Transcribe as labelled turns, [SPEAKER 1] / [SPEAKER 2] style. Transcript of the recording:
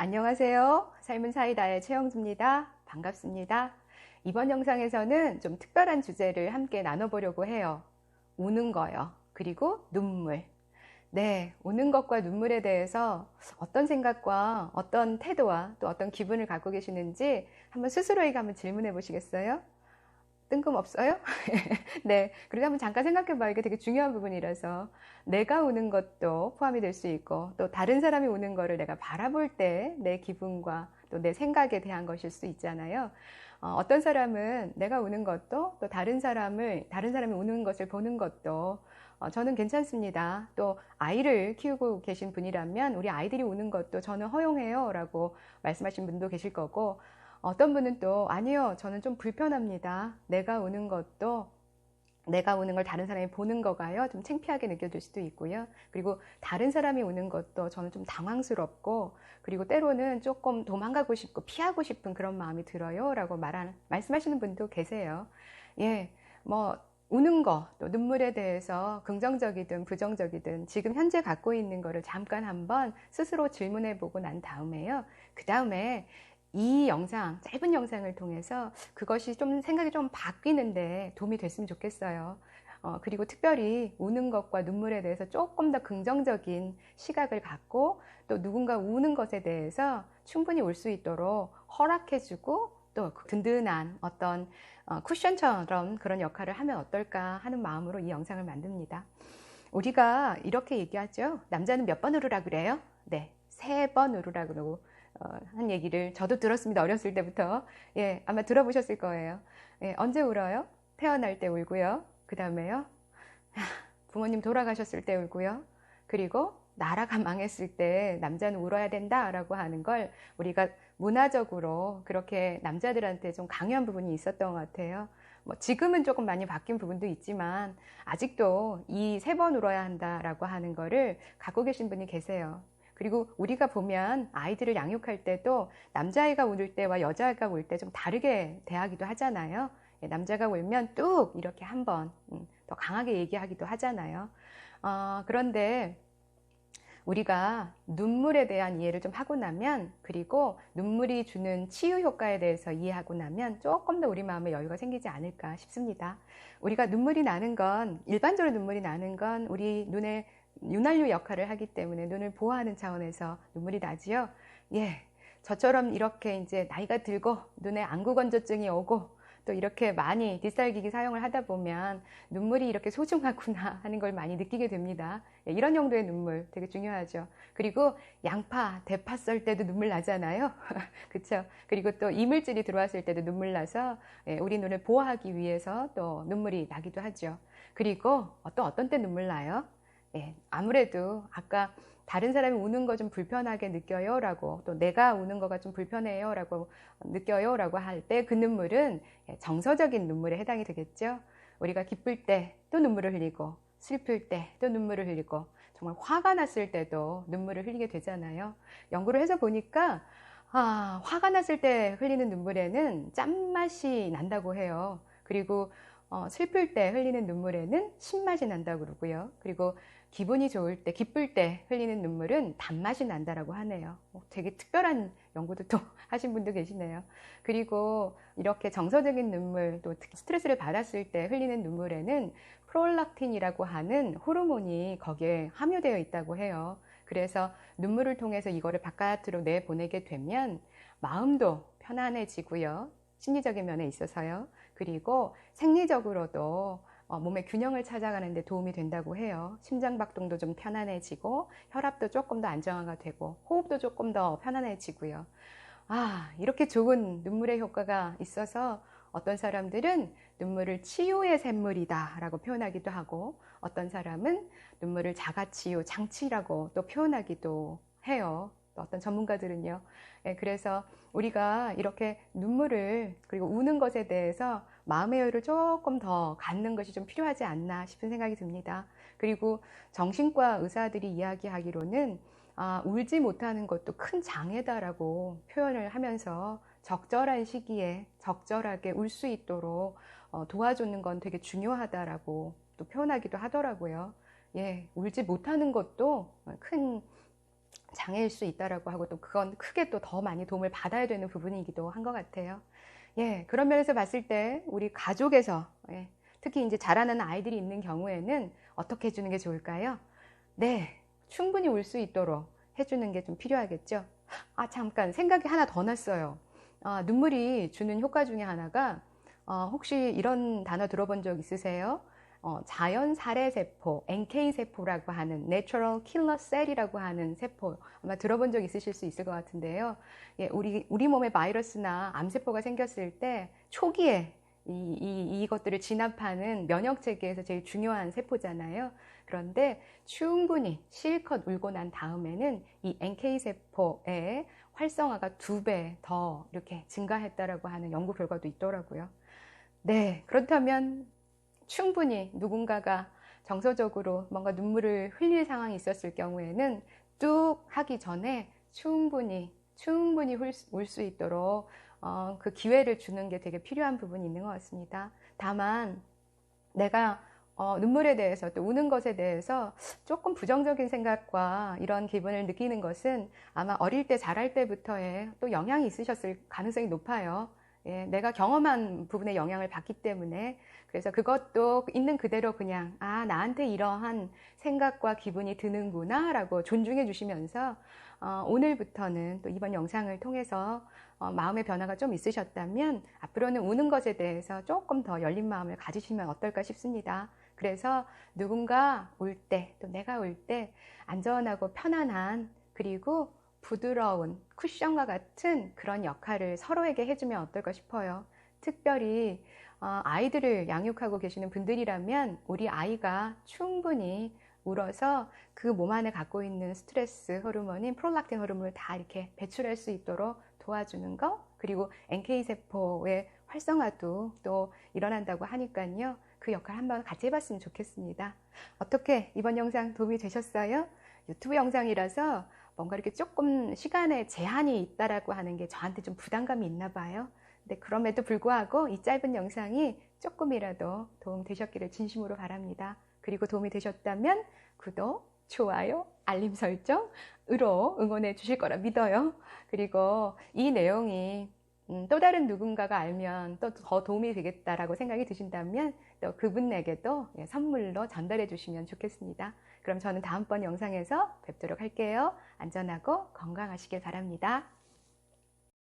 [SPEAKER 1] 안녕하세요. 삶은 사이다의 최영주입니다. 반갑습니다. 이번 영상에서는 좀 특별한 주제를 함께 나눠보려고 해요. 우는 거요. 그리고 눈물. 네, 우는 것과 눈물에 대해서 어떤 생각과 어떤 태도와 또 어떤 기분을 갖고 계시는지 한번 스스로에게 한번 질문해 보시겠어요? 뜬금없어요? 네. 그리고 한번 잠깐 생각해 봐. 이게 되게 중요한 부분이라서. 내가 우는 것도 포함이 될 수 있고, 또 다른 사람이 우는 거를 내가 바라볼 때 내 기분과 또 내 생각에 대한 것일 수 있잖아요. 어떤 사람은 내가 우는 것도 또 다른 사람이 우는 것을 보는 것도 저는 괜찮습니다. 또 아이를 키우고 계신 분이라면 우리 아이들이 우는 것도 저는 허용해요. 라고 말씀하신 분도 계실 거고, 어떤 분은 또 아니요, 저는 좀 불편합니다. 내가 우는 걸 다른 사람이 보는 거가요, 좀 창피하게 느껴질 수도 있고요. 그리고 다른 사람이 우는 것도 저는 좀 당황스럽고, 그리고 때로는 조금 도망가고 싶고 피하고 싶은 그런 마음이 들어요. 라고 말씀하시는 분도 계세요. 예, 뭐, 우는 거, 또 눈물에 대해서 긍정적이든 부정적이든 지금 현재 갖고 있는 거를 잠깐 한번 스스로 질문해 보고 난 다음에요. 그 다음에 이 영상, 짧은 영상을 통해서 그것이 좀 생각이 좀 바뀌는데 도움이 됐으면 좋겠어요. 그리고 특별히 우는 것과 눈물에 대해서 조금 더 긍정적인 시각을 갖고 또 누군가 우는 것에 대해서 충분히 울 수 있도록 허락해주고 또 든든한 어떤 쿠션처럼 그런 역할을 하면 어떨까 하는 마음으로 이 영상을 만듭니다. 우리가 이렇게 얘기하죠. 남자는 몇 번 울으라 그래요? 네, 3번 울으라 그러고 한 얘기를 저도 들었습니다. 어렸을 때부터. 예, 아마 들어보셨을 거예요. 예, 언제 울어요? 태어날 때 울고요. 그 다음에요. 부모님 돌아가셨을 때 울고요. 그리고 나라가 망했을 때 남자는 울어야 된다라고 하는 걸 우리가 문화적으로 그렇게 남자들한테 좀 강요한 부분이 있었던 것 같아요. 뭐 지금은 조금 많이 바뀐 부분도 있지만 아직도 이 3번 울어야 한다라고 하는 거를 갖고 계신 분이 계세요. 그리고 우리가 보면 아이들을 양육할 때도 남자아이가 울 때와 여자아이가 울 때 좀 다르게 대하기도 하잖아요. 남자가 울면 뚝 이렇게 한번 더 강하게 얘기하기도 하잖아요. 그런데 우리가 눈물에 대한 이해를 좀 하고 나면, 그리고 눈물이 주는 치유 효과에 대해서 이해하고 나면 조금 더 우리 마음에 여유가 생기지 않을까 싶습니다. 우리가 눈물이 나는 건, 일반적으로 눈물이 나는 건 우리 눈에 윤활유 역할을 하기 때문에 눈을 보호하는 차원에서 눈물이 나지요. 예. 저처럼 이렇게 이제 나이가 들고 눈에 안구건조증이 오고 또 이렇게 많이 디지털기기 사용을 하다 보면 눈물이 이렇게 소중하구나 하는 걸 많이 느끼게 됩니다. 예, 이런 용도의 눈물 되게 중요하죠. 그리고 양파, 대파 썰 때도 눈물 나잖아요. 그쵸? 그리고 또 이물질이 들어왔을 때도 눈물 나서 우리 눈을 보호하기 위해서 또 눈물이 나기도 하죠. 그리고 어떤 때 눈물 나요? 예, 아무래도 아까 다른 사람이 우는 거 좀 불편하게 느껴요 라고, 또 내가 우는 거가 좀 불편해요 라고 느껴요 라고 할 때 그 눈물은 정서적인 눈물에 해당이 되겠죠. 우리가 기쁠 때 또 눈물을 흘리고, 슬플 때 또 눈물을 흘리고, 정말 화가 났을 때도 눈물을 흘리게 되잖아요. 연구를 해서 보니까 화가 났을 때 흘리는 눈물에는 짠맛이 난다고 해요. 그리고 슬플 때 흘리는 눈물에는 신맛이 난다고 그러고요. 그리고 기분이 좋을 때, 기쁠 때 흘리는 눈물은 단맛이 난다라고 하네요. 되게 특별한 연구도 또 하신 분도 계시네요. 그리고 이렇게 정서적인 눈물, 또 특히 스트레스를 받았을 때 흘리는 눈물에는 프롤락틴이라고 하는 호르몬이 거기에 함유되어 있다고 해요. 그래서 눈물을 통해서 이거를 바깥으로 내보내게 되면 마음도 편안해지고요. 심리적인 면에 있어서요. 그리고 생리적으로도 몸의 균형을 찾아가는 데 도움이 된다고 해요. 심장박동도 좀 편안해지고 혈압도 조금 더 안정화가 되고 호흡도 조금 더 편안해지고요. 이렇게 좋은 눈물의 효과가 있어서 어떤 사람들은 눈물을 치유의 샘물이다 라고 표현하기도 하고, 어떤 사람은 눈물을 자가치유, 장치라고 또 표현하기도 해요. 또 어떤 전문가들은요. 그래서 우리가 이렇게 눈물을, 그리고 우는 것에 대해서 마음의 여유를 조금 더 갖는 것이 좀 필요하지 않나 싶은 생각이 듭니다. 그리고 정신과 의사들이 이야기하기로는 울지 못하는 것도 큰 장애다라고 표현을 하면서 적절한 시기에 적절하게 울 수 있도록 도와주는 건 되게 중요하다라고 또 표현하기도 하더라고요. 예, 울지 못하는 것도 큰 장애일 수 있다라고 하고 또 그건 크게 또 더 많이 도움을 받아야 되는 부분이기도 한 것 같아요. 예, 그런 면에서 봤을 때 우리 가족에서 특히 이제 자라는 아이들이 있는 경우에는 어떻게 해주는 게 좋을까요? 네, 충분히 울 수 있도록 해주는 게 좀 필요하겠죠. 아, 잠깐 생각이 하나 더 났어요. 눈물이 주는 효과 중에 하나가 혹시 이런 단어 들어본 적 있으세요? 자연 살해 세포, NK 세포라고 하는 Natural Killer Cell이라고 하는 세포 아마 들어본 적 있으실 수 있을 것 같은데요. 예, 우리 몸에 바이러스나 암세포가 생겼을 때 초기에 이것들을 진압하는 면역 체계에서 제일 중요한 세포잖아요. 그런데 충분히 실컷 울고 난 다음에는 이 NK 세포의 활성화가 2배 더 이렇게 증가했다라고 하는 연구 결과도 있더라고요. 네, 그렇다면 충분히 누군가가 정서적으로 뭔가 눈물을 흘릴 상황이 있었을 경우에는 뚝 하기 전에 충분히 울 수 있도록 그 기회를 주는 게 되게 필요한 부분이 있는 것 같습니다. 다만 내가 눈물에 대해서 또 우는 것에 대해서 조금 부정적인 생각과 이런 기분을 느끼는 것은 아마 어릴 때 자랄 때부터의 또 영향이 있으셨을 가능성이 높아요. 예, 내가 경험한 부분에 영향을 받기 때문에 그래서 그것도 있는 그대로 그냥 나한테 이러한 생각과 기분이 드는구나 라고 존중해 주시면서 오늘부터는 또 이번 영상을 통해서 마음의 변화가 좀 있으셨다면 앞으로는 우는 것에 대해서 조금 더 열린 마음을 가지시면 어떨까 싶습니다. 그래서 누군가 울 때, 또 내가 울 때 안전하고 편안한 그리고 부드러운 쿠션과 같은 그런 역할을 서로에게 해주면 어떨까 싶어요. 특별히 아이들을 양육하고 계시는 분들이라면 우리 아이가 충분히 울어서 그 몸 안에 갖고 있는 스트레스 호르몬인 프롤락틴 호르몬을 다 이렇게 배출할 수 있도록 도와주는 거, 그리고 NK세포의 활성화도 또 일어난다고 하니까요. 그 역할 한번 같이 해봤으면 좋겠습니다. 어떻게 이번 영상 도움이 되셨어요? 유튜브 영상이라서 뭔가 이렇게 조금 시간에 제한이 있다라고 하는 게 저한테 좀 부담감이 있나 봐요. 근데 그럼에도 불구하고 이 짧은 영상이 조금이라도 도움 되셨기를 진심으로 바랍니다. 그리고 도움이 되셨다면 구독, 좋아요, 알림 설정으로 응원해 주실 거라 믿어요. 그리고 이 내용이 또 다른 누군가가 알면 또 더 도움이 되겠다라고 생각이 드신다면 또 그분에게도 선물로 전달해 주시면 좋겠습니다. 그럼 저는 다음번 영상에서 뵙도록 할게요. 안전하고 건강하시길 바랍니다.